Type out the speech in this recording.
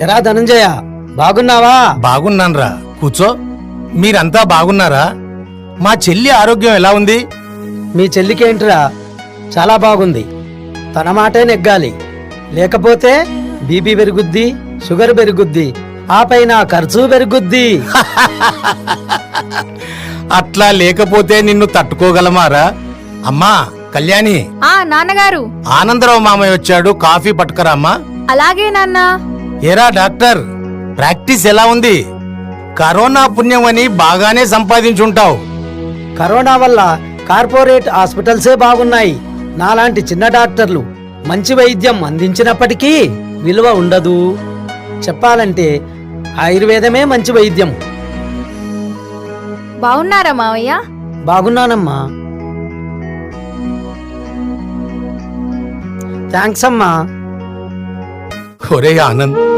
ఎరా ధనంజయ, బాగున్నావా? బాగున్నాన్రా, కూర్చో. మీరంతా బాగున్నారా? మా చెల్లి ఆరోగ్యం ఎలా ఉంది? మీ చెల్లికేంట్రా, చాలా బాగుంది. తన మాటే నెగ్గాలి, లేకపోతే బీపీ పెరుగుద్ది, షుగర్ పెరుగుద్ది, ఆ పైన ఖర్చు పెరుగుద్ది. అట్లా లేకపోతే నిన్ను తట్టుకోగలమారా? అమ్మా కళ్యాణి, నాన్నగారు. ఆనందరావు మామయ్య వచ్చాడు, కాఫీ పట్టుకరామ్మా. అలాగే నాన్న. ఏరా డాక్టర్, ప్రాక్టీస్ ఎలా ఉంది? కరోనా పుణ్యం అని బాగానే సంపాదించుంటావు. కరోనా వల్ల కార్పొరేట్ హాస్పిటల్సే బాగున్నాయి. నాలాంటి చిన్న డాక్టర్లు మంచి వైద్యం అందించినప్పటికీ విలువ ఉండదు. చెప్పాలంటే ఆయుర్వేదమే మంచి వైద్యం. బాగున్నారా మావయ్య? బాగున్నానమ్మా. థ్యాంక్స్ అమ్మా. ఒరే ఆనంద్,